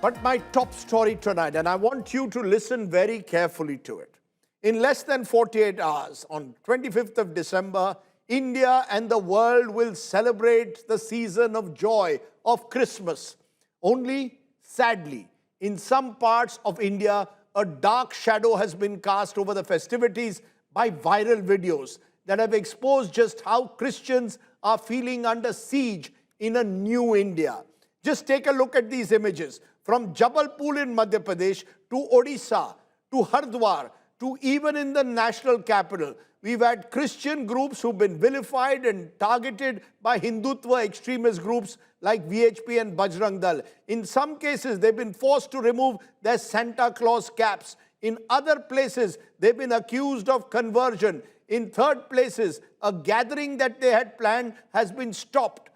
But my top story tonight, and I want you to listen very carefully to it. In less than 48 hours, on 25th of December, India and the world will celebrate the season of joy of Christmas. Only, sadly, in some parts of India, a dark shadow has been cast over the festivities by viral videos that have exposed just how Christians are feeling under siege in a new India. Just take a look at these images. From Jabalpur in Madhya Pradesh to Odisha to Hardwar to even in the national capital, we've had Christian groups who've been vilified and targeted by Hindutva extremist groups like VHP and Bajrang Dal. In some cases, they've been forced to remove their Santa Claus caps. In other places, they've been accused of conversion. In third places, a gathering that they had planned has been stopped.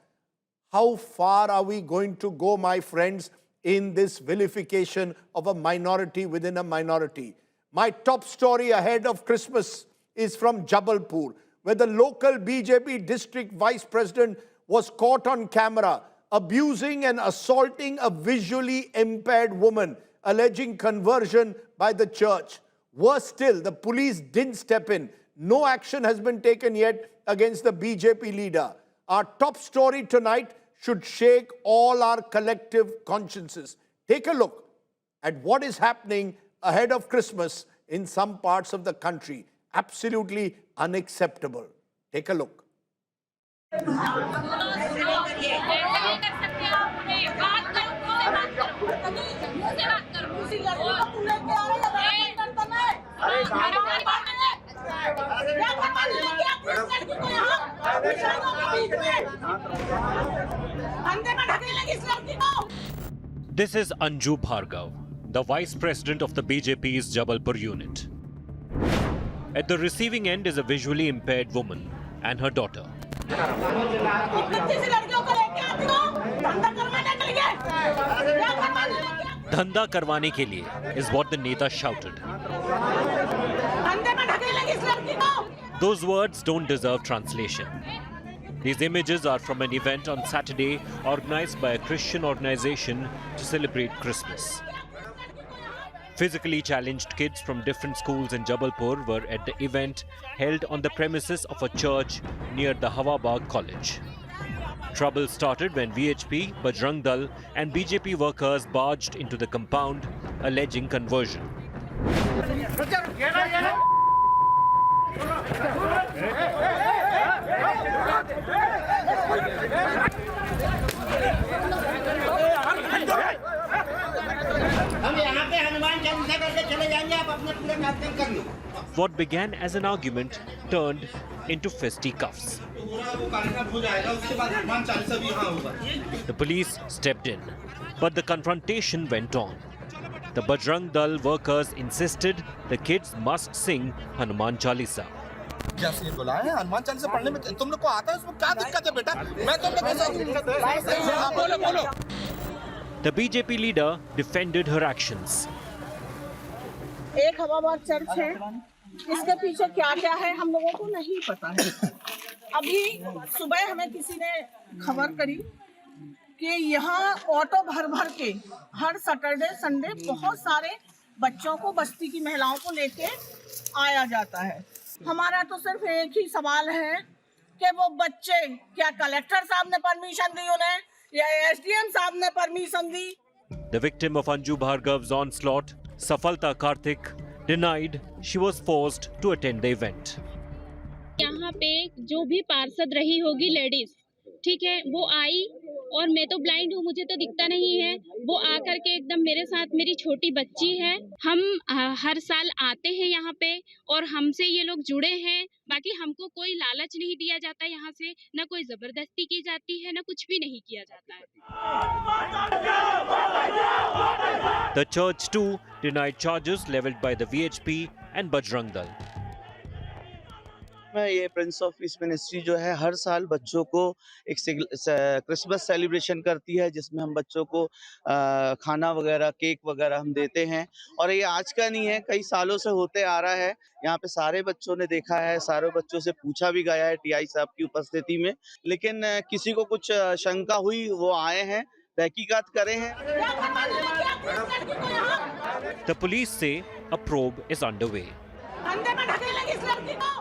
How far are we going to go, my friends, in this vilification of a minority within a minority? My top story ahead of Christmas is from Jabalpur, where the local BJP district vice president was caught on camera abusing and assaulting a visually impaired woman, alleging conversion by the church. Worse still, the police didn't step in. No action has been taken yet against the BJP leader. Our top story tonight should shake all our collective consciences. Take a look at what is happening ahead of Christmas in some parts of the country. Absolutely unacceptable. Take a look. This is Anju Bhargav, the Vice President of the BJP's Jabalpur unit. At the receiving end is a visually impaired woman and her daughter. Dhanda karwane ke liye is what the Neta shouted. Those words don't deserve translation. These images are from an event on Saturday organized by a Christian organization to celebrate Christmas. Physically challenged kids from different schools in Jabalpur were at the event held on the premises of a church near the Hawabagh College. Trouble started when VHP, Bajrang Dal and BJP workers barged into the compound, alleging conversion. What began as an argument turned into fisticuffs. The police stepped in, but the confrontation went on. The Bajrang Dal workers insisted the kids must sing Hanuman Chalisa. The BJP leader defended her actions. एक हवाबाग church है, इसके पीछे क्या-क्या है हम लोगों को नहीं पता है। अभी सुबह हमें किसी ने खबर करी कि यहाँ ऑटो भर-भर के हर सैटरडे संडे बहुत सारे बच्चों को, बस्ती की महिलाओं को लेके आया जाता है। हमारा तो सिर्फ एक ही सवाल है कि वो बच्चे क्या कलेक्टर साहब ने परमिशन दी उन्हें या एसडीएम साहब ने permission the? The victim of Anju Bhargav's onslaught, Safalta Karthik, denied she was forced to attend the event. यहाँ पे जो भी पार्षद रही होगी लेडीज, ठीक है, वो आई और मैं तो ब्लाइंड हूँ, मुझे तो दिखता नहीं है। वो आकर के एकदम मेरे साथ, मेरी छोटी बच्ची है, हम हर साल आते हैं यहाँ पे और हमसे ये लोग जुड़े हैं। बाकी हमको कोई लालच नहीं दिया जाता यहाँ से, न कोई जबरदस्ती की जाती है, न कुछ भी नहीं किया जाता है। The church too denied charges leveled by the VHP and Bajrang Dal. ये प्रिंस ऑफ पीस मिनिस्ट्री जो है हर साल बच्चों को एक क्रिसमस सेलिब्रेशन करती है, जिसमें हम बच्चों को खाना वगैरह, केक वगैरह हम देते हैं। और ये आज का नहीं है, कई सालों से होते आ रहा है। यहाँ पे सारे बच्चों ने देखा है, सारे बच्चों से पूछा भी गया है टीआई साहब की उपस्थिति में, लेकिन किसी को कुछ शंका हुई वो आए हैं, तहकीकात करें हैं। The police say a probe is underway.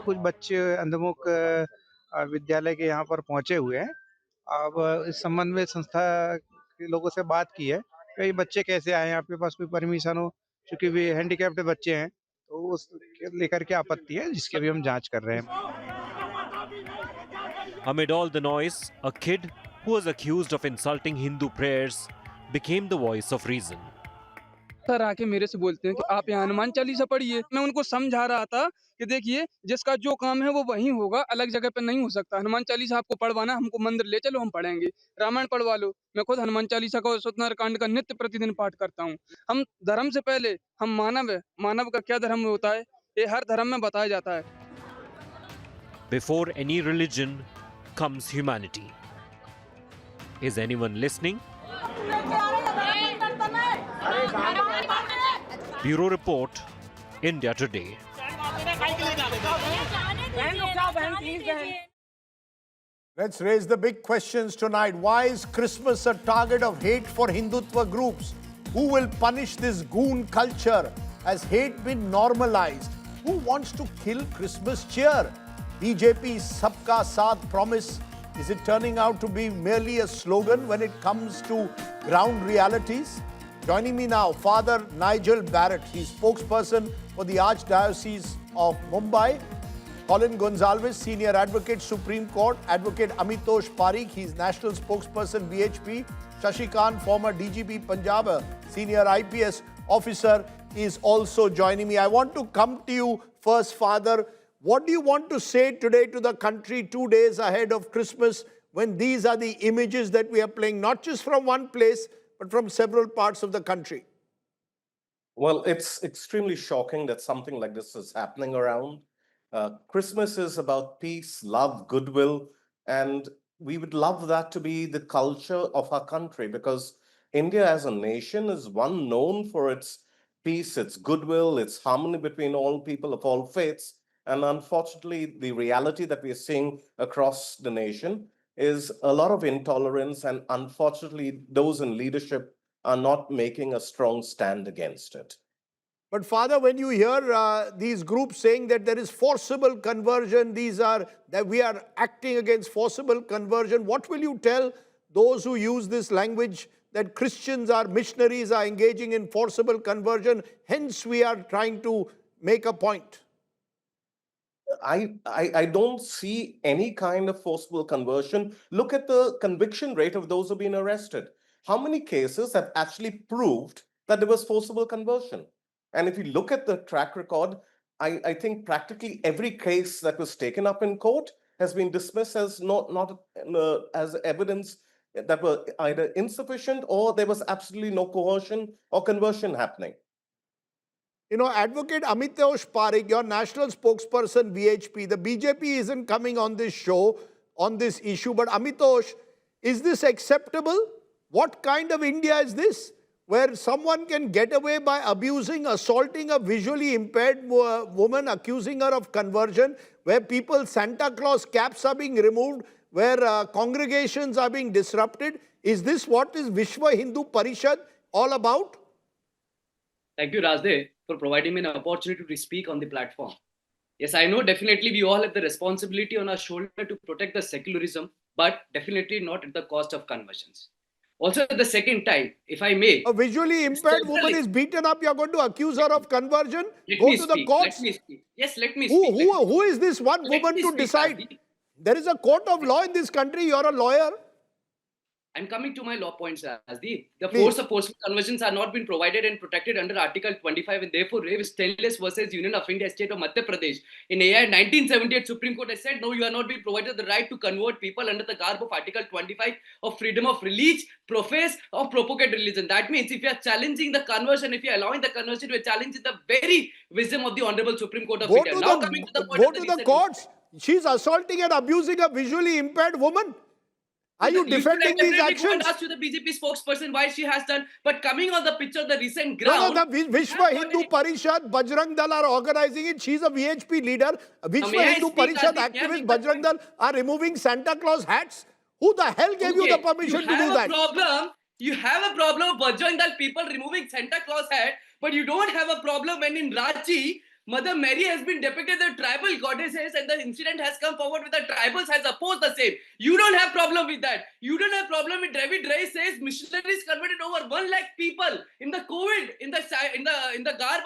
कुछ बच्चे अंधमुख विद्यालय के यहाँ पर पहुंचे हुए हैं। अब इस संबंध में संस्था के लोगों से बात की है कि ये बच्चे कैसे आए हैं, आपके पास कोई परमिशन हो, क्योंकि वे हैंडीकैप्ड बच्चे हैं, तो उस लेकर के आपत्ति है, जिसकी अभी हम जांच कर रहे हैं। Amid all the noise, a kid who was accused of insulting Hindu prayers became the voice of reason. Sir आके मेरे से बोलते हैं कि आप यहाँ हनुमान चालीसा पढ़िए। मैं उनको समझा रहा था कि देखिए जिसका जो काम है वो वहीं होगा, अलग जगह पे नहीं हो सकता। हनुमान चालीसा आपको पढ़वाना, हमको मंदिर ले चलो, हम पढ़ेंगे। रामायण पढ़वा लो। मैं खुद हनुमान चालीसा का और सत्यनारायण कांड का नित्य प्रतिदिन पाठ करता हूँ। हम धर्म से पहले हम मानव है। मानव का क्या धर्म होता है, ये हर धर्म में बताया जाता है। Before any religion comes humanity. Is anyone listening? Bureau Report, India Today. Let's raise the big questions tonight. Why is Christmas a target of hate for Hindutva groups? Who will punish this goon culture? Has hate been normalized? Who wants to kill Christmas cheer? BJP's Sabka Saath promise, is it turning out to be merely a slogan when it comes to ground realities? Joining me now, Father Nigel Barrett. He's spokesperson for the Archdiocese of Mumbai. Colin Gonsalves, Senior Advocate, Supreme Court. Advocate Amitosh Parikh, he's National Spokesperson, BHP. Shashikant, former DGP Punjab, Senior IPS Officer, is also joining me. I want to come to you first, Father. What do you want to say today to the country 2 days ahead of Christmas, when these are the images that we are playing, not just from one place, but from several parts of the country? Well, it's extremely shocking that something like this is happening around. Christmas is about peace, love, goodwill, and we would love that to be the culture of our country, because India as a nation is one known for its peace, its goodwill, its harmony between all people of all faiths. And unfortunately, the reality that we are seeing across the nation is a lot of intolerance, and unfortunately, those in leadership are not making a strong stand against it. But Father, when you hear these groups saying that there is forcible conversion, that we are acting against forcible conversion, what will you tell those who use this language that Christians are, missionaries are engaging in forcible conversion, hence we are trying to make a point? I don't see any kind of forcible conversion. Look at the conviction rate of those who've been arrested. How many cases have actually proved that there was forcible conversion? And if you look at the track record, I think practically every case that was taken up in court has been dismissed as not as evidence that were either insufficient or there was absolutely no coercion or conversion happening. You know, Advocate Amitosh Parikh, your national spokesperson, BHP, the BJP isn't coming on this show on this issue, but Amitosh, is this acceptable? What kind of India is this, where someone can get away by abusing, assaulting a visually impaired woman, accusing her of conversion, where people's Santa Claus caps are being removed, where congregations are being disrupted? Is this what is Vishwa Hindu Parishad all about? Thank you, Rajdeep, for providing me an opportunity to speak on the platform. Yes, I know definitely we all have the responsibility on our shoulder to protect the secularism, but definitely not at the cost of conversions. Also, at the second time, if I may... A visually impaired woman is beaten up, you're going to accuse her of conversion? Go to the courts? Let me speak. Yes, let me speak. Who is this one woman to decide? Rajdeep. There is a court of law in this country, you're a lawyer. I'm coming to my law points, Rajdeep. The force of forceful conversions are not been provided and protected under Article 25, and therefore Rav Stainless versus Union of India State of Madhya Pradesh. In AI 1978, Supreme Court has said, no, you are not being provided the right to convert people under the garb of Article 25 of freedom of religion, profess or propagate religion. That means if you are challenging the conversion, if you are allowing the conversion, you are challenging the very wisdom of the Honorable Supreme Court of India. Go to the courts. She's assaulting and abusing a visually impaired woman. Are you defending these actions? I asked you the BJP spokesperson why she has done, but coming on the picture, the recent ground... No, the Vishwa Hindu Parishad, Bajrang Dal are organizing it. She's a VHP leader. Vishwa Hindu Parishad activist, Bajrang Dal are removing Santa Claus hats. Who the hell gave you the permission to do that? You have a problem of Bajrangal people removing Santa Claus hat, but you don't have a problem when in Ranchi, Mother Mary has been depicted as tribal goddesses and the incident has come forward with the tribals has opposed the same. You don't have problem with that. You don't have problem with David Ray says missionaries converted over 1 lakh people in the COVID in the garb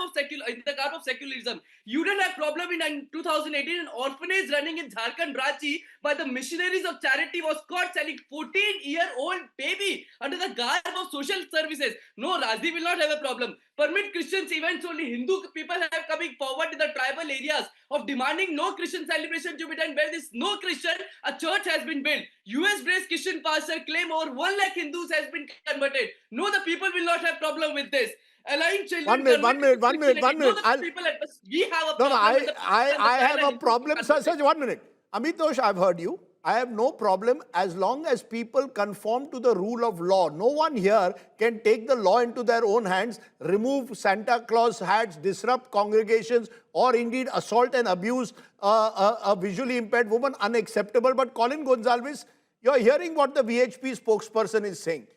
of secularism. You don't have problem in 2018 an orphanage running in Jharkhand Ranchi by the missionaries of charity was caught selling 14-year-old baby under the garb of social services. No, Rajdeep will not have a problem. Permit Christians events only. Hindu people have coming forward in the tribal areas of demanding no Christian celebration to be done. Where this no Christian, a church has been built. US-based Christian pastor claim over 1 lakh Hindus has been converted. No, the people will not have problem with this. Allowing children. One minute. No, the people we have a problem with the I have a Hindu problem, sir. 1 minute. Amitosh, I've heard you. I have no problem as long as people conform to the rule of law. No one here can take the law into their own hands, remove Santa Claus hats, disrupt congregations, or indeed assault and abuse a visually impaired woman. Unacceptable. But Colin Gonsalves, you're hearing what the VHP spokesperson is saying.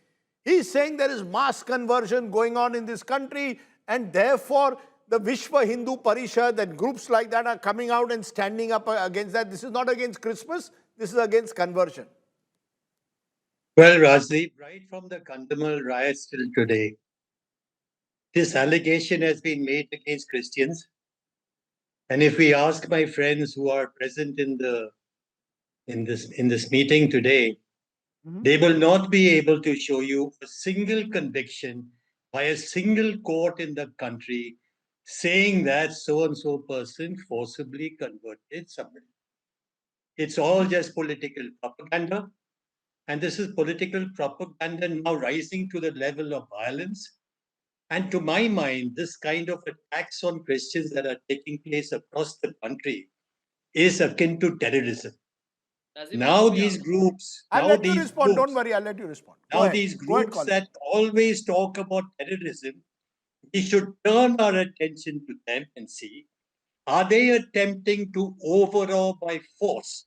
He's saying there is mass conversion going on in this country, and therefore the Vishwa Hindu Parishad and groups like that are coming out and standing up against that. This is not against Christmas. This is against conversion. Well, Rajdeep, right from the Kandamal riots till today, this allegation has been made against Christians. And if we ask my friends who are present in this meeting today, they will not be able to show you a single conviction by a single court in the country saying that so-and-so person forcibly converted somebody. It's all just political propaganda. And this is political propaganda now rising to the level of violence. And to my mind, this kind of attacks on Christians that are taking place across the country is akin to terrorism. Now these groups... I'll let you respond. Don't worry, I'll let you respond. Now these groups that always talk about terrorism, we should turn our attention to them and see, are they attempting to overawe by force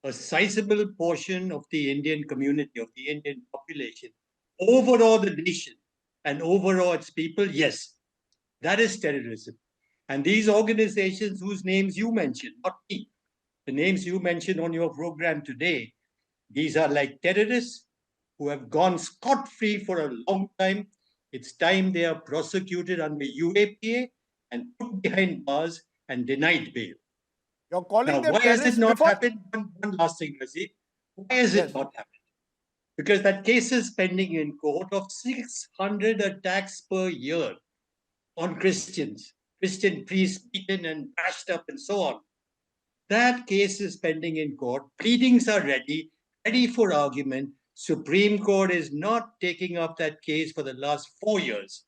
a sizable portion of the Indian community, of the Indian population, overawe the nation and overawe its people? Yes, that is terrorism. And these organizations whose names you mentioned, not me, the names you mentioned on your program today, these are like terrorists who have gone scot-free for a long time. It's time they are prosecuted under UAPA and put behind bars and denied bail. You're calling them why has it not before... happened? One last thing, Razi. Why has it not happened? Because that case is pending in court of 600 attacks per year on Christians, Christian priests beaten and bashed up and so on. That case is pending in court. Pleadings are ready for argument. Supreme Court is not taking up that case for the last 4 years.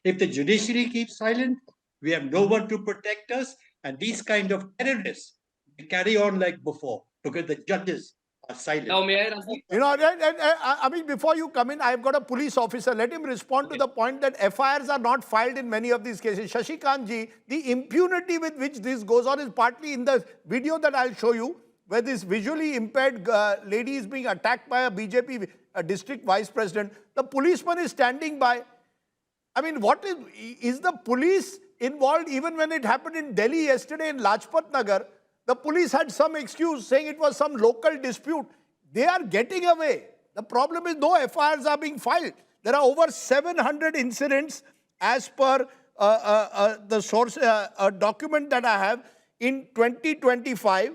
If the judiciary keeps silent, we have no one to protect us, and these kind of terrorists will carry on like before because the judges are silent. Now, may I, Rajdeep? You know, I mean, before you come in, I've got a police officer. Let him respond to the point that FIRs are not filed in many of these cases. Shashikant ji, the impunity with which this goes on is partly in the video that I'll show you, where this visually impaired lady is being attacked by a BJP district vice president. The policeman is standing by. I mean, what is the police involved? Even when it happened in Delhi yesterday in Lajpat Nagar, the police had some excuse saying it was some local dispute. They are getting away. The problem is no FIRs are being filed. There are over 700 incidents as per the source document that I have in 2025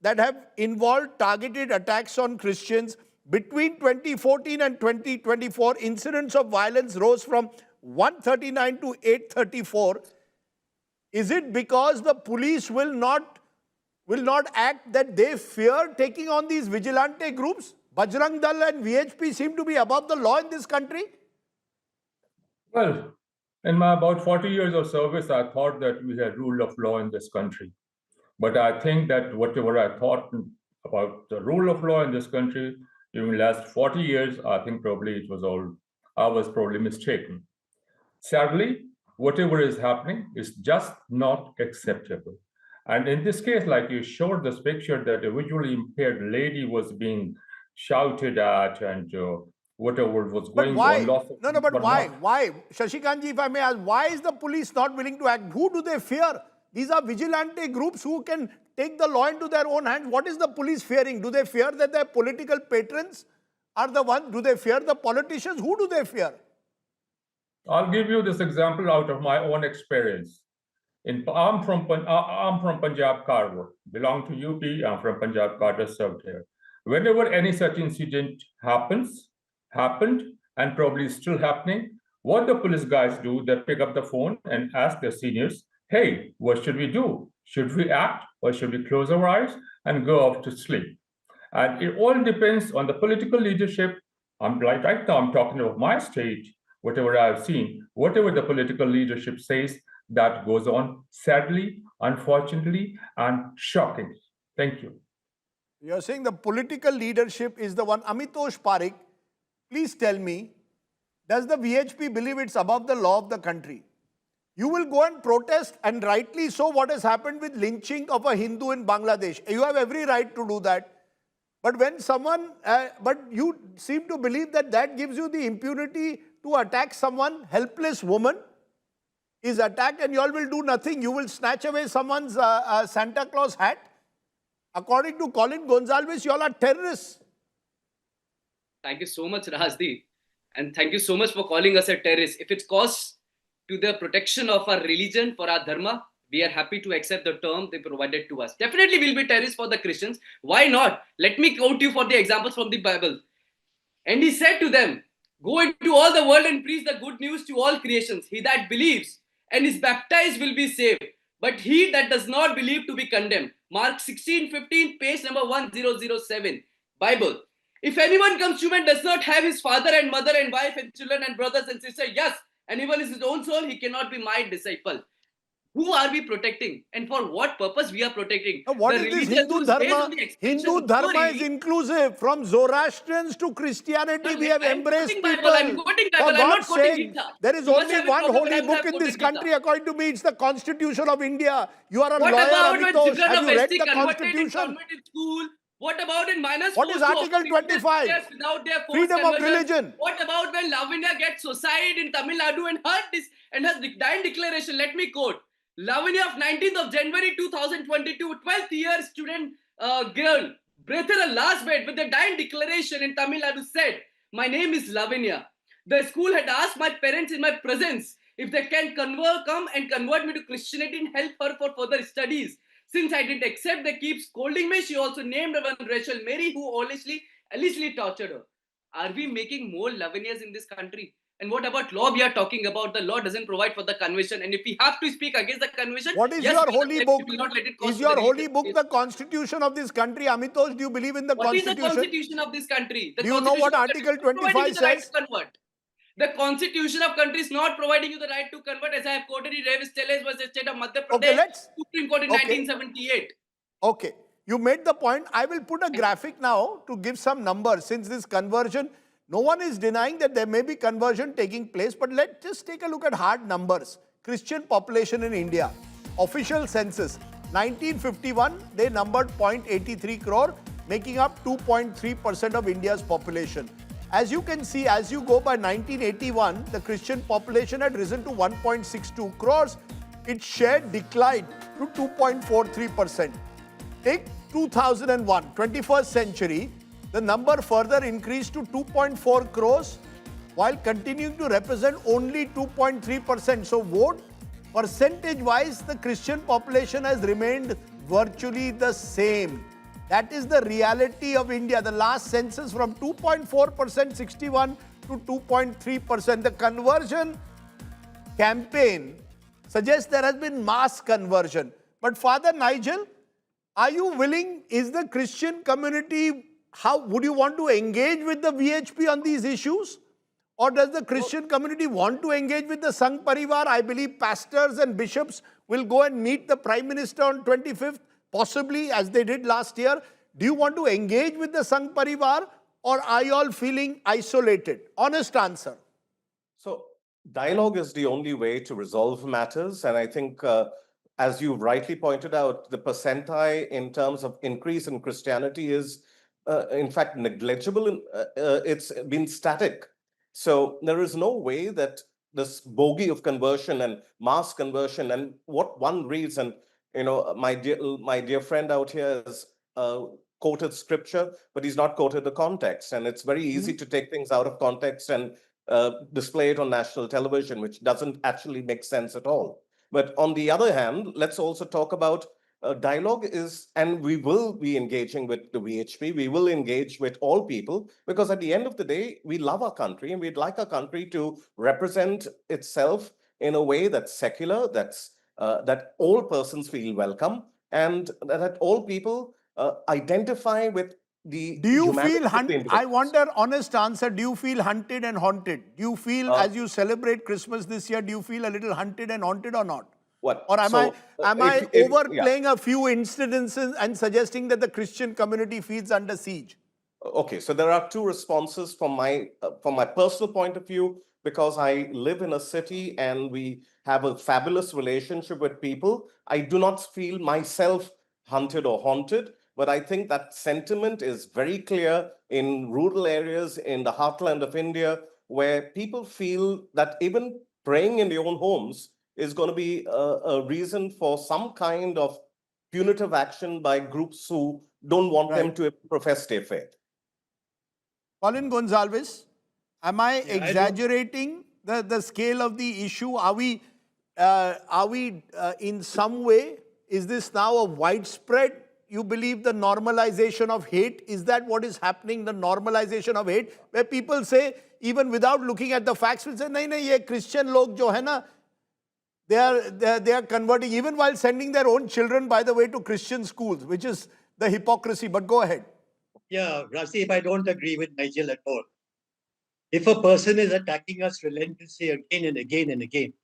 that have involved targeted attacks on Christians. Between 2014 and 2024, incidents of violence rose from 139 to 834. Is it because the police will not act that they fear taking on these vigilante groups? Bajrang Dal and VHP seem to be above the law in this country? Well, in my about 40 years of service, I thought that we had rule of law in this country. But I think that whatever I thought about the rule of law in this country during the last 40 years, I think probably I was probably mistaken. Sadly, whatever is happening is just not acceptable. And in this case, like you showed this picture that a visually impaired lady was being shouted at and whatever was But going why? on. Lots of No, but were why? not. Why? Shashikanji, if I may ask, why is the police not willing to act? Who do they fear? These are vigilante groups who can take the law into their own hands. What is the police fearing? Do they fear that their political patrons are the ones? Do they fear the politicians? Who do they fear? I'll give you this example out of my own experience. I'm from Punjab, Karwar, belong to UP. I'm from Punjab, Karwar, served here. Whenever any such incident happened, and probably is still happening, what the police guys do, they pick up the phone and ask their seniors, hey, what should we do? Should we act or should we close our eyes and go off to sleep? And it all depends on the political leadership. Right now, I'm talking about my state, whatever I've seen, whatever the political leadership says, that goes on, sadly, unfortunately, and shockingly. Thank you. You're saying the political leadership is the one. Amitosh, Parikh, please tell me, does the VHP believe it's above the law of the country? You will go and protest, and rightly so, what has happened with lynching of a Hindu in Bangladesh. You have every right to do that. But when someone, but you seem to believe that that gives you the impunity to attack someone, helpless woman is attacked, and you all will do nothing. You will snatch away someone's Santa Claus hat. According to Colin, Gonsalves, you all are terrorists. Thank you so much, Rajdeep. And thank you so much for calling us a terrorist. If it costs to the protection of our religion, for our dharma, we are happy to accept the term they provided to us. Definitely we'll be terrorists for the Christians. Why not? Let me quote you for the examples from the Bible. And he said to them, go into all the world and preach the good news to all creations. He that believes and is baptized will be saved, but he that does not believe to be condemned. Mark 16:15, page number 1007. Bible. If anyone comes to me and does not have his father and mother and wife and children and brothers and sisters, yes, and even his own soul, he cannot be my disciple. Who are we protecting? And for what purpose we are protecting? Now, what is this Hindu Dharma? Hindu Dharma is inclusive. From Zoroastrians to Christianity, we have embraced people. I'm quoting Bible, For I'm not God's quoting sake, Gita. there is You must only have it one from the holy Bible, book I've in this quoted country. Gita. According to me, it's the Constitution of India. You are a What lawyer, about when Amitosh. children Have of you read SC the converted in Constitution? convent school? What about in minors What is Article 25? without their forced Freedom of conversion? religion. What about when Lavanya gets suicide in Tamil Nadu and her dying declaration? Let me quote. Lavanya of 19th of January 2022, 12th year student girl, breathed her last bed with the dying declaration in Tamil Nadu said, my name is Lavanya. The school had asked my parents in my presence if they can come and convert me to Christianity and help her for further studies. Since I didn't accept, they keep scolding me. She also named one Rachel Mary, who allegedly tortured her. Are we making more Lavanyas in this country? And what about law we are talking about? The law doesn't provide for the convention. And if we have to speak against the convention, What is yes, your we holy book? will not let it cost Is to your the holy religious book space. the Constitution of this country? Amitosh, do you believe in the What is Constitution? the Constitution of this country? Do you know what Article 25 says? The Constitution of country is not providing you the right to convert, as I have quoted it. Revis Teles was the state of Madhya Pradesh, Okay, let's. Supreme Court in Okay. 1978. Okay, you made the point. I will put a graphic now to give some numbers. Since this conversion, no one is denying that there may be conversion taking place, but let's just take a look at hard numbers. Christian population in India, official census, 1951, they numbered 0.83 crore, making up 2.3% of India's population. As you can see, as you go by 1981, the Christian population had risen to 1.62 crores. Its share declined to 2.43%. Take 2001, 21st century, the number further increased to 2.4 crores while continuing to represent only 2.3%. So vote percentage-wise, the Christian population has remained virtually the same. That is the reality of India. The last census from 2.4% 61 to 2.3%. The conversion campaign suggests there has been mass conversion. But Father Nigel, are you willing, is the Christian community, how would you want to engage with the VHP on these issues? Or does the Christian community want to engage with the Sangh Parivar? I believe pastors and bishops will go and meet the Prime Minister on 25th, possibly as they did last year. Do you want to engage with the Sangh Parivar, or are you all feeling isolated? Honest answer. So dialogue is the only way to resolve matters. And I think, as you rightly pointed out, the percentile in terms of increase in Christianity is in fact, negligible. It's been static. So there is no way that this bogey of conversion and mass conversion and what one reads, and my dear friend out here has quoted scripture, but he's not quoted the context, and it's very easy to take things out of context and display it on national television, which doesn't actually make sense at all. But on the other hand, let's also talk about dialogue is, and we will be engaging with the VHP, we will engage with all people, because at the end of the day, we love our country and we'd like our country to represent itself in a way that's secular, that all persons feel welcome, and that all people identify with the Do you humanity feel of the hunted? I individuals. want an honest answer. Do you feel hunted and haunted? Do you feel, as you celebrate Christmas this year, do you feel a little hunted and haunted or not? What? Or am So, I yeah. overplaying a few incidences and suggesting that the Christian community feels under siege? Okay, so there are two responses from my personal point of view, because I live in a city and we have a fabulous relationship with people. I do not feel myself hunted or haunted, but I think that sentiment is very clear in rural areas in the heartland of India, where people feel that even praying in their own homes is going to be a reason for some kind of punitive action by groups who don't want them Right. to profess their faith. Colin Gonsalves, am I I don't- exaggerating the scale of the issue? Are we in some way, is this now a widespread, you believe, the normalization of hate? Is that what is happening, the normalization of hate? Where people say, even without looking at the facts, will say, nahi, nahi, ye Christian log jo hai na, they are converting, even while sending their own children, by the way, to Christian schools, which is the hypocrisy. But go ahead. Yeah, Rajdeep, I don't agree with Nigel at all. If a person is attacking us relentlessly again and again and again,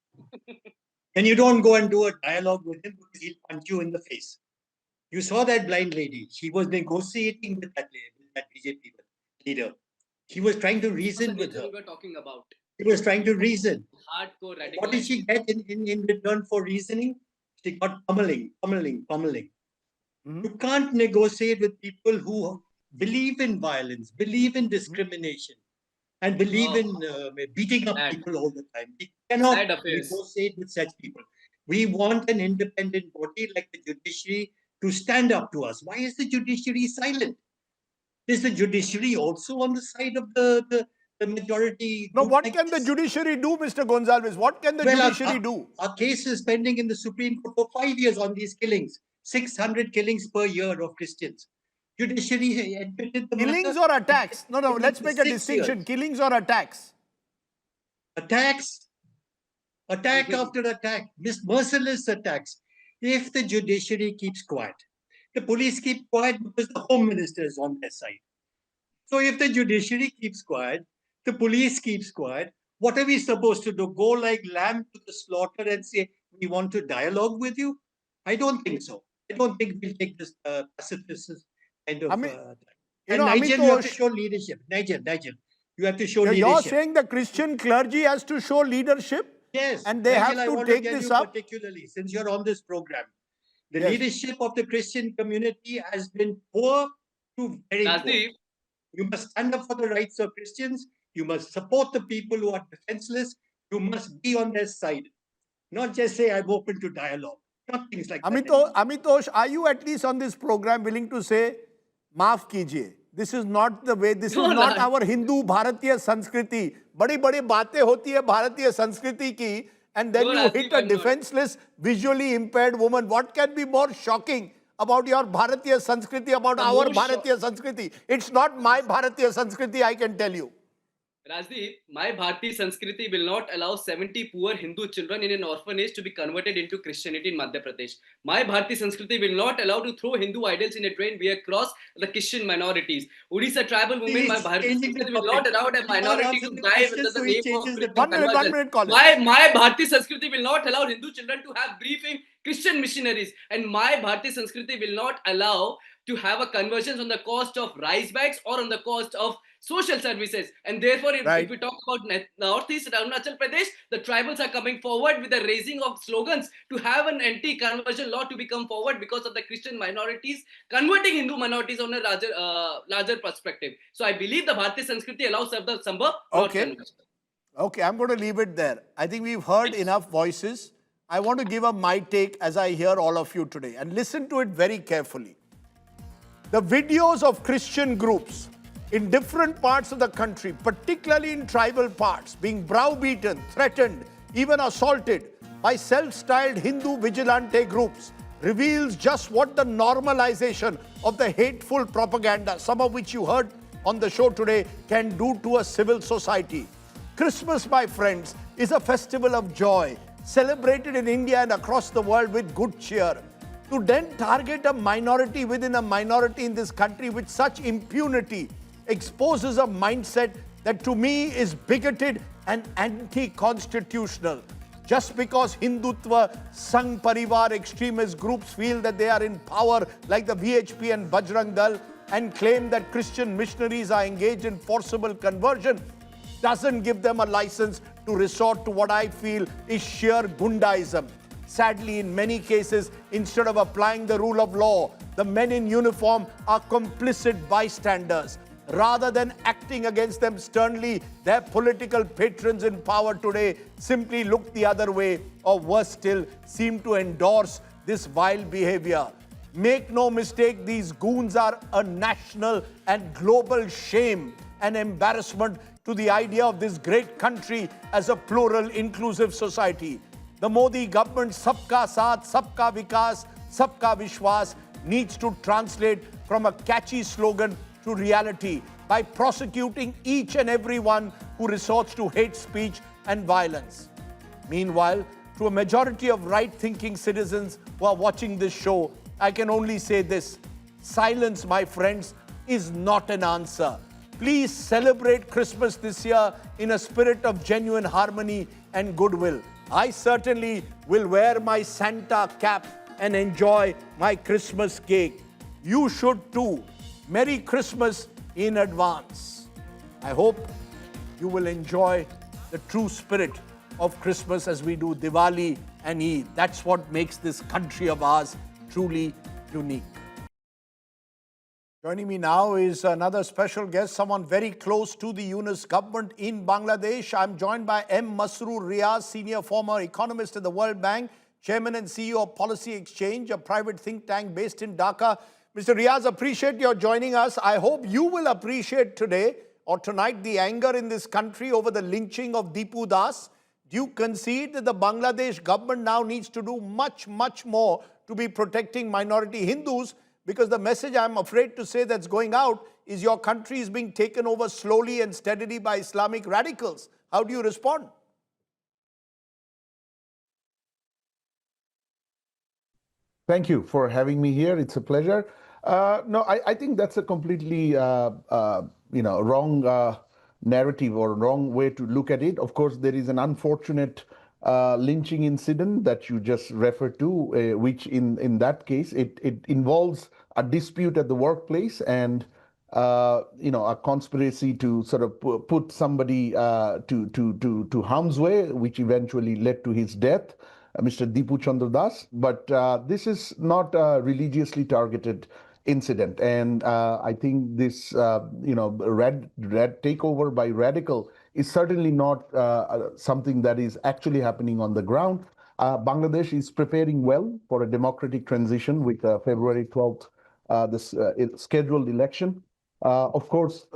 then you don't go and do a dialogue with him, because he'll punch you in the face. You saw that blind lady. She was negotiating with that BJP leader. He was trying to reason with her. We were talking about He was trying to reason. hardcore radical. What did she get in return for reasoning? She got pummeling. You can't negotiate with people who believe in violence, believe in discrimination, and believe in beating up Sad. people all the time. We cannot Sad affairs. negotiate with such people. We want an independent body like the judiciary to stand up to us. Why is the judiciary silent? Is the judiciary also on the side of the majority? No, group what like can the this? judiciary do, Mr. Gonsalves? What can the judiciary do? Our case is pending in the Supreme Court for 5 years on these killings. 600 killings per year of Christians. Judiciary admitted the Killings matter. or attacks? No, let's make a 6 distinction. years. Killings or attacks? Attacks. Attack after attack. Merciless attacks. If the judiciary keeps quiet, the police keep quiet because the Home Minister is on their side. So if the judiciary keeps quiet, the police keeps quiet, what are we supposed to do? Go like lamb to the slaughter and say, we want to dialogue with you? I don't think so. I don't think we'll take this pacifist kind of... I mean, and Nigel, you have to Amitosh, show leadership. Nigel, you have to show you're leadership. saying the Christian clergy has to show leadership? Yes. And they Nigel, have I to want take tell this you up? particularly, since you're on this program. The Yes. leadership of the Christian community has been poor to very poor. Rajdeep, You must stand up for the rights of Christians. You must support the people who are defenseless. You must be on their side. Not just say, I'm open to dialogue. Not things like that. Amitosh, are you at least on this program willing to say, maaf kijiye? This is not the way, this is not our Hindu Bharatiya Sanskriti. Badi baatein hoti hai Bharatiya Sanskriti ki, and then you hit a defenseless, visually impaired woman. What can be more shocking about your Bharatiya Sanskriti, about our Bharatiya Sanskriti? It's not my Bharatiya Sanskriti, I can tell you. Rajdeep, my Bharati Sanskriti will not allow 70 poor Hindu children in an orphanage to be converted into Christianity in Madhya Pradesh. My Bharati Sanskriti will not allow to throw Hindu idols in a drain way across the Christian minorities. Odisha tribal women, my Bharati Sanskriti will not allow a minority to die under the name of Christian conversion. 1 minute, Colin. My Bharati Sanskriti will not allow Hindu children to have briefing Christian missionaries. And my Bharati Sanskriti will not allow to have a conversions on the cost of rice bags or on the cost of social services. And therefore, if we talk about Northeast Arunachal Pradesh, the tribals are coming forward with the raising of slogans to have an anti-conversion law to become forward because of the Christian minorities converting Hindu minorities on a larger perspective. So I believe the Bharatiya Sanskriti allows the Sambhav, not conversion. Okay, I'm going to leave it there. I think we've heard enough voices. I want to give up my take as I hear all of you today, and listen to it very carefully. The videos of Christian groups in different parts of the country, particularly in tribal parts, being browbeaten, threatened, even assaulted by self-styled Hindu vigilante groups reveals just what the normalization of the hateful propaganda, some of which you heard on the show today, can do to a civil society. Christmas, my friends, is a festival of joy, celebrated in India and across the world with good cheer. To then target a minority within a minority in this country with such impunity exposes a mindset that to me is bigoted and anti-constitutional. Just because Hindutva, Sangh Parivar extremist groups feel that they are in power like the VHP and Bajrang Dal and claim that Christian missionaries are engaged in forcible conversion doesn't give them a license to resort to what I feel is sheer Gundaism. Sadly, in many cases, instead of applying the rule of law, the men in uniform are complicit bystanders. Rather than acting against them sternly, their political patrons in power today simply look the other way, or worse still, seem to endorse this vile behavior. Make no mistake, these goons are a national and global shame and embarrassment to the idea of this great country as a plural, inclusive society. The Modi government Sabka Saath, Sabka Vikas, Sabka Vishwas needs to translate from a catchy slogan to reality by prosecuting each and every one who resorts to hate speech and violence. Meanwhile, to a majority of right-thinking citizens who are watching this show, I can only say this: silence, my friends, is not an answer. Please celebrate Christmas this year in a spirit of genuine harmony and goodwill. I certainly will wear my Santa cap and enjoy my Christmas cake. You should too. Merry Christmas in advance. I hope you will enjoy the true spirit of Christmas as we do Diwali and Eid. That's what makes this country of ours truly unique. Joining me now is another special guest, someone very close to the Yunus government in Bangladesh. I'm joined by M. Masroor Riaz, senior former economist at the World Bank, chairman and CEO of Policy Exchange, a private think tank based in Dhaka. Mr. Riaz, appreciate your joining us. I hope you will appreciate today or tonight the anger in this country over the lynching of Deepu Das. Do you concede that the Bangladesh government now needs to do much, much more to be protecting minority Hindus? Because the message I'm afraid to say that's going out is your country is being taken over slowly and steadily by Islamic radicals. How do you respond? Thank you for having me here. It's a pleasure. No, I think that's a completely wrong narrative or wrong way to look at it. Of course, there is an unfortunate lynching incident that you just referred to, which in that case, it involves a dispute at the workplace and a conspiracy to sort of put somebody to harm's way, which eventually led to his death, Mr. Deepu Chandra Das. But this is not a religiously targeted incident, and I think this red takeover by radical is certainly not something that is actually happening on the ground. Bangladesh is preparing well for a democratic transition with February 12th, this scheduled election. Of course,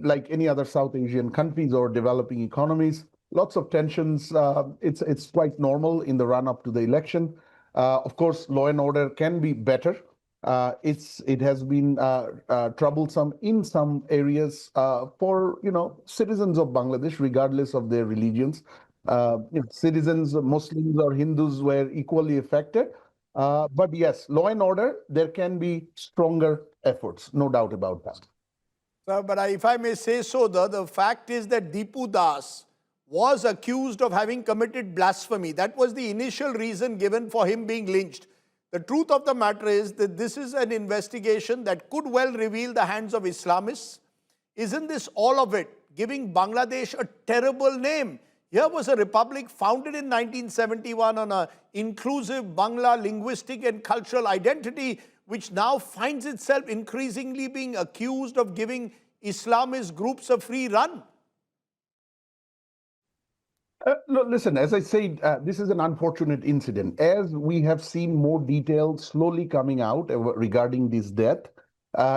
like any other South Asian countries or developing economies, lots of tensions. It's quite normal in the run-up to the election. Of course, law and order can be better. It has been troublesome in some areas for citizens of Bangladesh, regardless of their religions. Citizens, Muslims or Hindus, were equally affected. But yes, law and order, there can be stronger efforts, no doubt about that. But if I may say so, the fact is that Deepu Das was accused of having committed blasphemy. That was the initial reason given for him being lynched. The truth of the matter is that this is an investigation that could well reveal the hands of Islamists. Isn't this all of it giving Bangladesh a terrible name? Here was a republic founded in 1971 on an inclusive Bangla linguistic and cultural identity, which now finds itself increasingly being accused of giving Islamist groups a free run. Look, listen, as I said, this is an unfortunate incident. As we have seen more details slowly coming out regarding this death,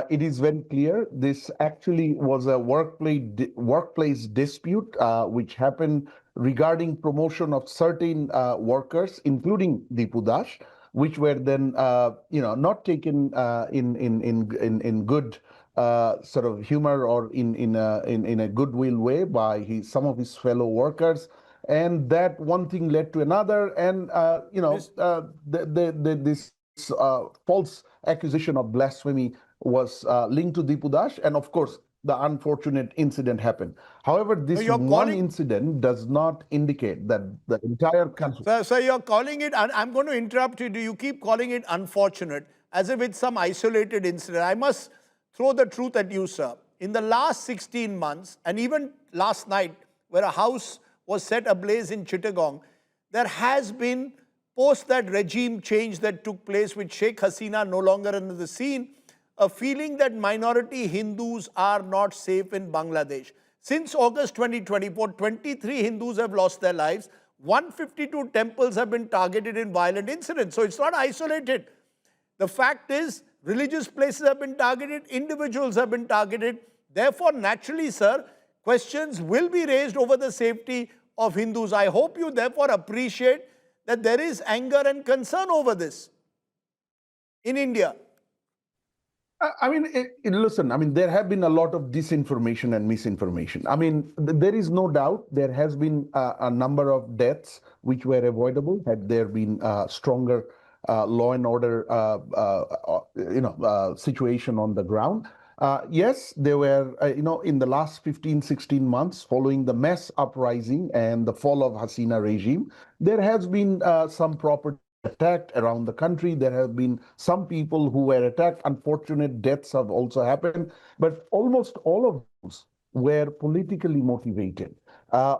it is very clear this actually was a workplace dispute which happened regarding promotion of certain workers, including Deepu Dash, which were then not taken in good sort of humor or in a goodwill way by some of his fellow workers. And that one thing led to another, and this false accusation of blasphemy was linked to Deepu Dash, and of course the unfortunate incident happened. However, this incident does not indicate that the entire country. So you're calling it, and I'm going to interrupt you. You keep calling it unfortunate, as if it's some isolated incident. I must throw the truth at you, sir. In the last 16 months, and even last night, where a house was set ablaze in Chittagong, there has been, post that regime change that took place with Sheikh Hasina no longer under the scene, a feeling that minority Hindus are not safe in Bangladesh. Since August 2024, 23 Hindus have lost their lives. 152 temples have been targeted in violent incidents. So it's not isolated. The fact is, religious places have been targeted, individuals have been targeted. Therefore, naturally, sir, questions will be raised over the safety of Hindus. I hope you therefore appreciate that there is anger and concern over this in India. I mean, listen, I mean, there have been a lot of disinformation and misinformation. I mean, there is no doubt there has been a number of deaths which were avoidable had there been stronger law and order, situation on the ground. Yes, there were, in the last 15, 16 months following the mass uprising and the fall of Hasina regime, there has been some property attacked around the country. There have been some people who were attacked. Unfortunate deaths have also happened, but almost all of those were politically motivated.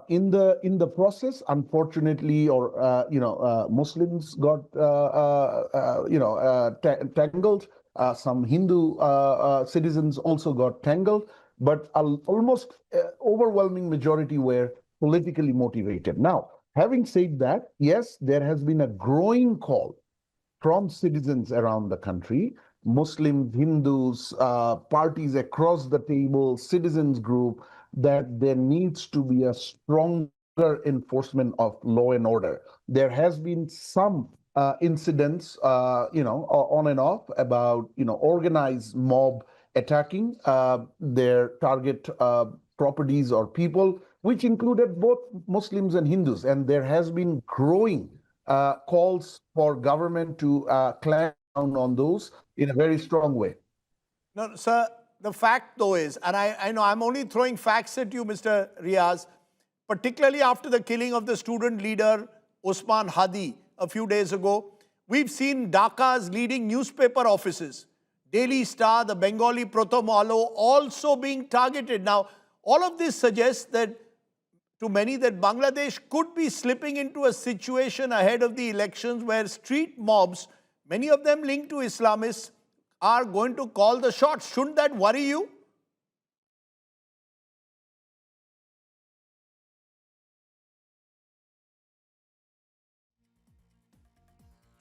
In the process, unfortunately, Muslims got tangled. Some Hindu citizens also got tangled, but almost overwhelming majority were politically motivated. Now, having said that, yes, there has been a growing call from citizens around the country, Muslims, Hindus, parties across the table, citizens group, that there needs to be a stronger enforcement of law and order. There has been some incidents, on and off about, organized mob attacking their target properties or people, which included both Muslims and Hindus. And there has been growing calls for government to clamp down on those in a very strong way. No, sir, the fact though is, and I know I'm only throwing facts at you, Mr. Riaz, particularly after the killing of the student leader Usman Hadi a few days ago, we've seen Dhaka's leading newspaper offices, Daily Star, the Bengali Pratham Alo, also being targeted. Now, all of this suggests that to many that Bangladesh could be slipping into a situation ahead of the elections where street mobs, many of them linked to Islamists, are going to call the shots. Shouldn't that worry you?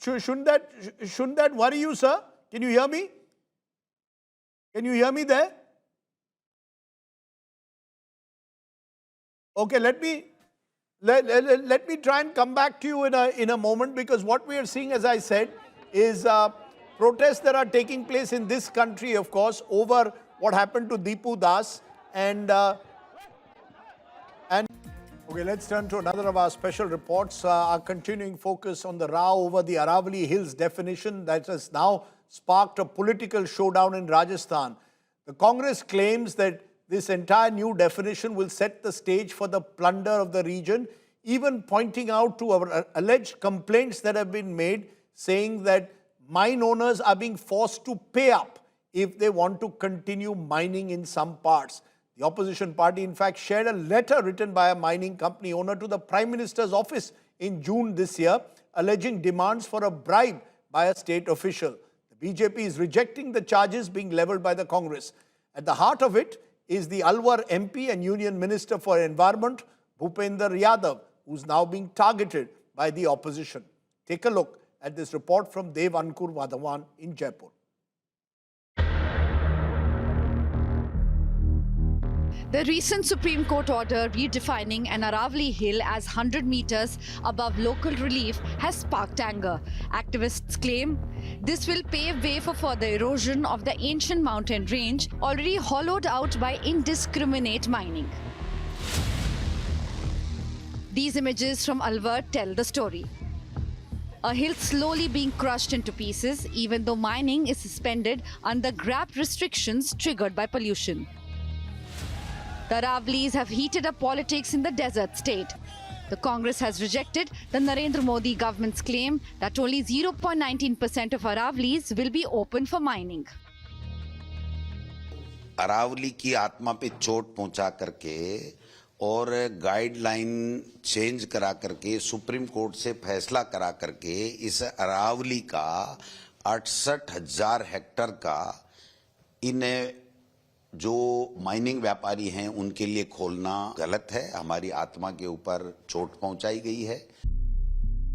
Shouldn't that worry you, sir? Can you hear me? Can you hear me there? Okay, let me try and come back to you in a moment, because what we are seeing, as I said, is protests that are taking place in this country, of course, over what happened to Deepu Das. And okay, let's turn to another of our special reports. Our continuing focus on the row over the Aravalli Hills definition that has now sparked a political showdown in Rajasthan. The Congress claims that this entire new definition will set the stage for the plunder of the region, even pointing out to our alleged complaints that have been made, saying that mine owners are being forced to pay up if they want to continue mining in some parts. The opposition party, in fact, shared a letter written by a mining company owner to the Prime Minister's office in June this year, alleging demands for a bribe by a state official. The BJP is rejecting the charges being levelled by the Congress. At the heart of it is the Alwar MP and Union Minister for Environment, Bhupender Yadav, who's now being targeted by the opposition. Take a look at this report from Dev Ankur Vadhawan in Jaipur. The recent Supreme Court order redefining an Aravalli Hill as 100 meters above local relief has sparked anger. Activists claim this will pave way for further erosion of the ancient mountain range already hollowed out by indiscriminate mining. These images from Alwar tell the story. A hill slowly being crushed into pieces, even though mining is suspended under grab restrictions triggered by pollution. The Aravalis have heated up politics in the desert state. The Congress has rejected the Narendra Modi government's claim that only 0.19% of Aravalis will be open for mining. Aravalli की आत्मा पे चोट पहुंचा करके और guideline change करा करके supreme court से फैसला करा करके इस अरावली का 68,000 हेक्टेयर का इन जो माइनिंग व्यापारी हैं उनके लिए खोलना गलत है। हमारी आत्मा के ऊपर चोट पहुंचाई गई है।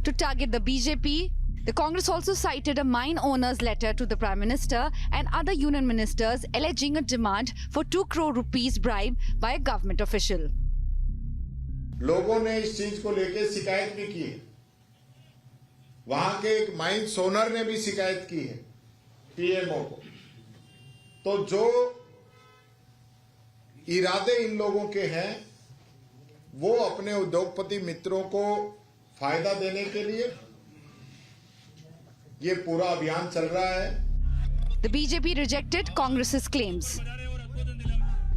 To target the BJP, the Congress also cited a mine owner's letter to the Prime Minister and other union ministers alleging a demand for 2 crore rupees bribe by a government official. लोगों ने इस चीज को लेकर शिकायत भी की है। वहां के एक माइन ओनर ने भी शिकायत की है पीएमओ को। तो जो इरादे इन लोगों के हैं वो अपने उद्योगपति मित्रों को फायदा देने के लिए ये पूरा अभियान चल रहा है। The BJP rejected Congress's claims.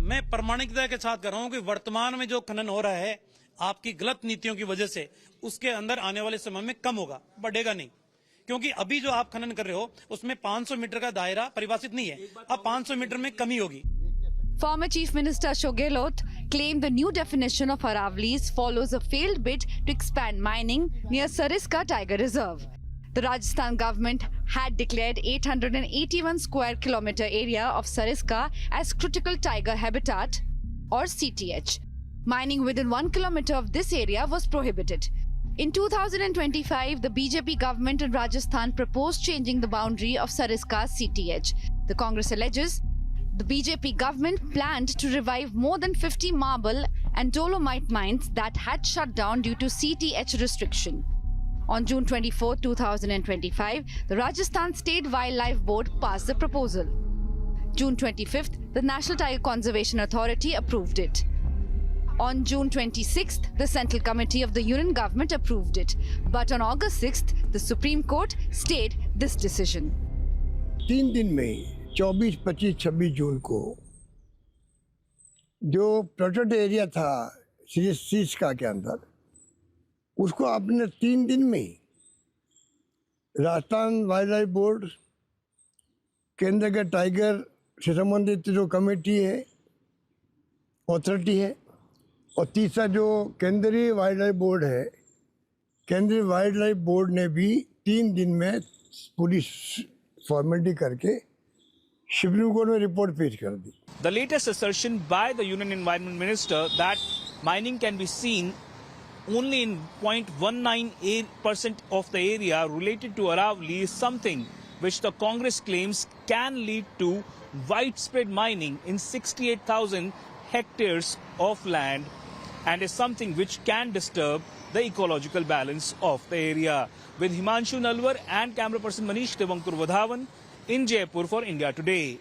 मैं प्रामाणिकता के साथ कह रहा हूं कि वर्तमान में जो खनन हो रहा है आपकी गलत नीतियों की वजह से उसके अंदर आने वाले समय में कम होगा, बढ़ेगा नहीं, क्योंकि अभी जो आप खनन कर रहे हो उसमें 500 मीटर का दायरा परिभाषित नहीं है। अब 500 मीटर में कमी होगी। Former Chief Minister Ashok Gehlot claimed the new definition of Aravalis follows a failed bid to expand mining near Sariska Tiger Reserve. The Rajasthan government had declared 881 square kilometer area of Sariska as critical tiger habitat or CTH. Mining within 1 kilometer of this area was prohibited. In 2025, the BJP government in Rajasthan proposed changing the boundary of Sariska's CTH. The Congress alleges the BJP government planned to revive more than 50 marble and dolomite mines that had shut down due to CTH restriction. On June 24, 2025, the Rajasthan State Wildlife Board passed the proposal. June 25th, the National Tiger Conservation Authority approved it. On June 26th, the Central Committee of the Union Government approved it. But on August 6th, the Supreme Court stayed this decision. 3 दिन में 24, 25, 26 जून को जो protected area था सीस्का के अंदर उसको आपने 3 दिन में राजस्थान वाइल्ड लाइफ बोर्ड, केंद्र के टाइगर से संबंधित जो कमेटी है, अथॉरिटी है, और तीसरा जो केंद्रीय वाइल्ड लाइफ बोर्ड है, केंद्रीय वाइल्ड लाइफ बोर्ड ने भी 3 दिन में पूरी फॉर्मेलिटी करके सुप्रीम कोर्ट में रिपोर्ट पेश कर दी। The latest assertion by the Union Environment Minister that mining can be seen only in 0.19% of the area related to Aravali is something which the Congress claims can lead to widespread mining in 68,000 hectares of land and is something which can disturb the ecological balance of the area. With Himanshu Nalwar and camera person Manish Devankur Vadhavan in Jaipur for India Today.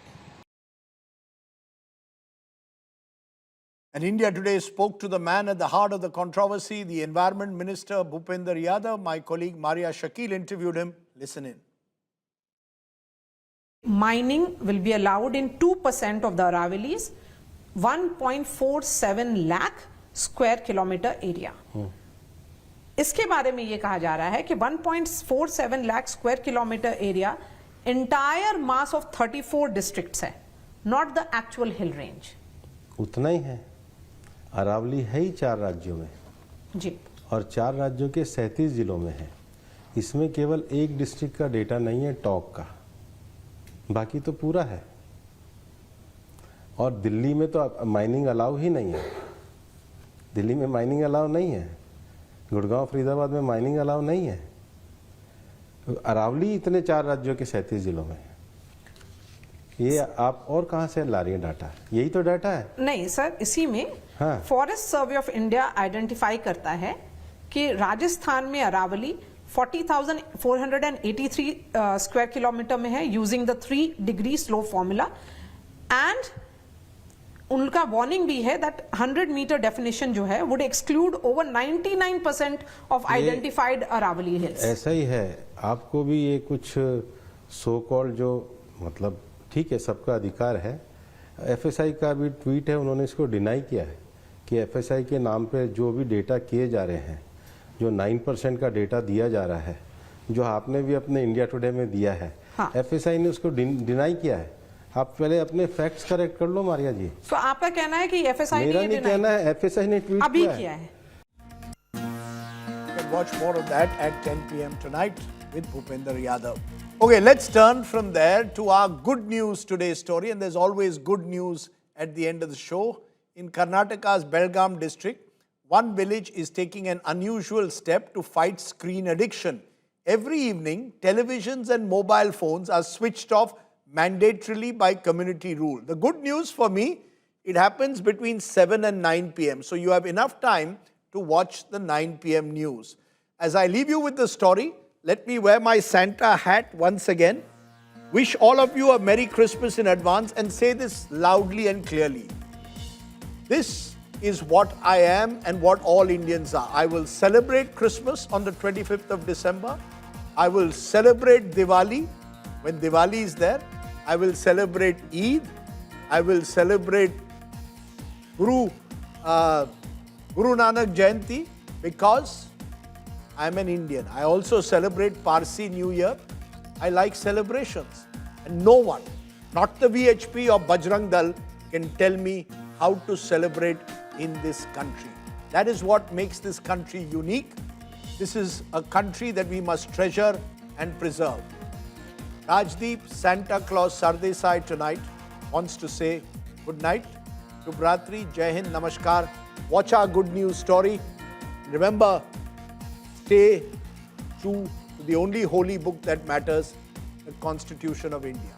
And India Today spoke to the man at the heart of the controversy, the Environment Minister Bhupender Yadav. My colleague Maria Shakil interviewed him. Listen in. Mining will be allowed in 2% of the Aravalis, 1.47 lakh square kilometer area. इसके बारे में ये कहा जा रहा है कि 1.47 lakh square kilometre area entire mass of 34 districts है, not the actual hill range. उतना ही है। अरावली है ही 4 राज्यों में जी, और 4 राज्यों के 37 जिलों में है। इसमें केवल एक डिस्ट्रिक्ट का डेटा नहीं है, टॉक का, बाकी तो पूरा है। और दिल्ली में तो माइनिंग अलाउ ही नहीं है। दिल्ली में माइनिंग अलाउ नहीं है, गुड़गांव फरीदाबाद में माइनिंग अलाउ नहीं है। अरावली इतने 4 राज्यों के 37 जिलों में है। ये आप और कहां से ला रही है डाटा? यही तो डाटा है। नहीं सर, इसी में forest survey of India identify करता है कि राजस्थान में अरावली 40,483 स्क्वायर किलोमीटर में है using the 3 degree slope formula, and उनका वार्निंग भी है दैट 100 मीटर डेफिनेशन जो है would exclude over 99% of identified Aravalli hills. ऐसा ही है। आपको भी ये कुछ सो कॉल्ड जो मतलब ठीक है, सबका अधिकार है। एफएसआई का भी ट्वीट है, उन्होंने इसको डिनाई किया है कि एफएसआई के नाम पे जो भी डेटा किए जा रहे हैं, जो 9% का डेटा दिया जा रहा है, जो आपने भी अपने इंडिया टुडे में दिया है, एफएसआई ने उसको डिनाई किया है। आप पहले अपने फैक्ट्स करेक्ट कर लो मारिया जी। तो आपका कहना है कि एफएसआई मेरा नहीं कहना है, एफएसआई ने ट्वीट अभी किया है। You can watch more of that at 10 p.m. tonight with Bhupender Yadav. Okay, let's turn from there to our good news today story, and there's always good news at the end of the show. In Karnataka's Belgaum district, one village is taking an unusual step to fight screen addiction. Every evening, televisions and mobile phones are switched off mandatorily by community rule. The good news for me, it happens between 7 and 9 p.m. So you have enough time to watch the 9 p.m. news. As I leave you with the story, let me wear my Santa hat once again. Wish all of you a Merry Christmas in advance and say this loudly and clearly. This is what I am and what all Indians are. I will celebrate Christmas on the 25th of December. I will celebrate Diwali when Diwali is there. I will celebrate Eid. I will celebrate Guru Nanak Jayanti because I am an Indian. I also celebrate Parsi New Year. I like celebrations. And no one, not the VHP or Bajrang Dal, can tell me how to celebrate in this country. That is what makes this country unique. This is a country that we must treasure and preserve. Rajdeep Santa Claus Sardesai tonight wants to say good night. Shubhratri, Jai Hind, Namaskar. Watch our good news story. Remember, stay true to the only holy book that matters, the Constitution of India.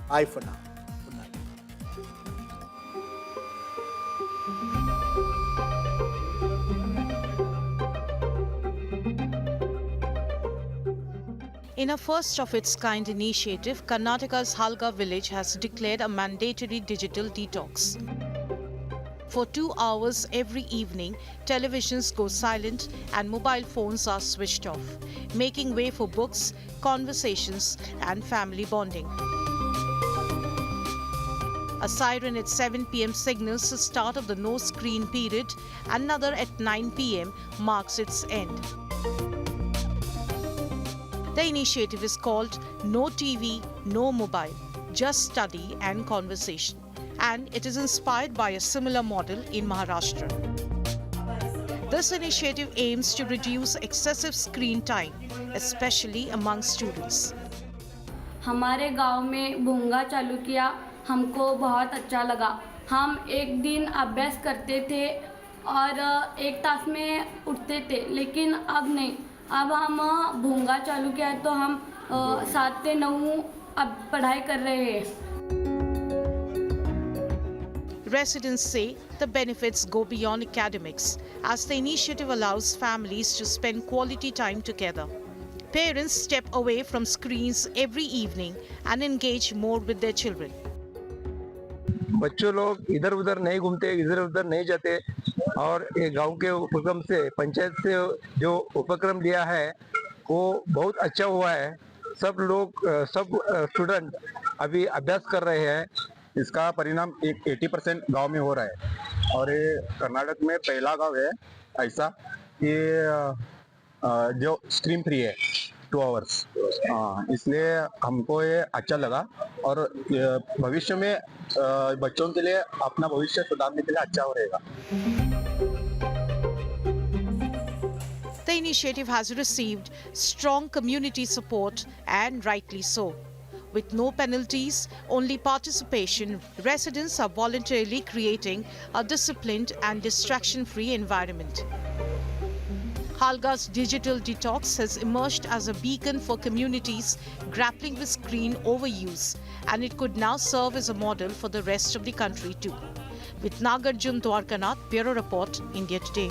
Bye for now. Good night. In a first-of-its-kind initiative, Karnataka's Halga village has declared a mandatory digital detox. For 2 hours every evening, televisions go silent and mobile phones are switched off, making way for books, conversations, and family bonding. A siren at 7 p.m. signals the start of the no-screen period. Another at 9 p.m. marks its end. The initiative is called No TV, No Mobile, Just Study and Conversation, and it is inspired by a similar model in Maharashtra. This initiative aims to reduce excessive screen time, especially among students. हमारे गांव में भूंगा चालू किया, हमको बहुत अच्छा लगा। हम एक दिन अभ्यास करते थे और 1 तास में उठते थे, लेकिन अब नहीं। अब हम भूंगा चालू किया है तो हम 7 से 9 अब पढ़ाई कर रहे हैं। Residents say the benefits go beyond academics, as the initiative allows families to spend quality time together. Parents step away from screens every evening and engage more with their children. बच्चों लोग इधर उधर नहीं घूमते, इधर उधर नहीं जाते, और ये गांव के उपक्रम से, पंचायत से जो उपक्रम लिया है वो बहुत अच्छा हुआ है। सब लोग, सब स्टूडेंट अभी अभ्यास कर रहे हैं। इसका परिणाम 80% गांव में हो रहा है, और ये कर्नाटक में पहला गांव है ऐसा कि जो स्क्रीन फ्री है 2 आवर्स, इसलिए हमको ये अच्छा लगा और भविष्य में बच्चों के लिए अपना भविष्य सुधारने के लिए अच्छा हो रहेगा। The initiative has received strong community support, and rightly so. With no penalties, only participation, residents are voluntarily creating a disciplined and distraction-free environment. Halga's digital detox has emerged as a beacon for communities grappling with screen overuse, and it could now serve as a model for the rest of the country too. With Nagarjun Dwarkanath, Bureau Report, India Today.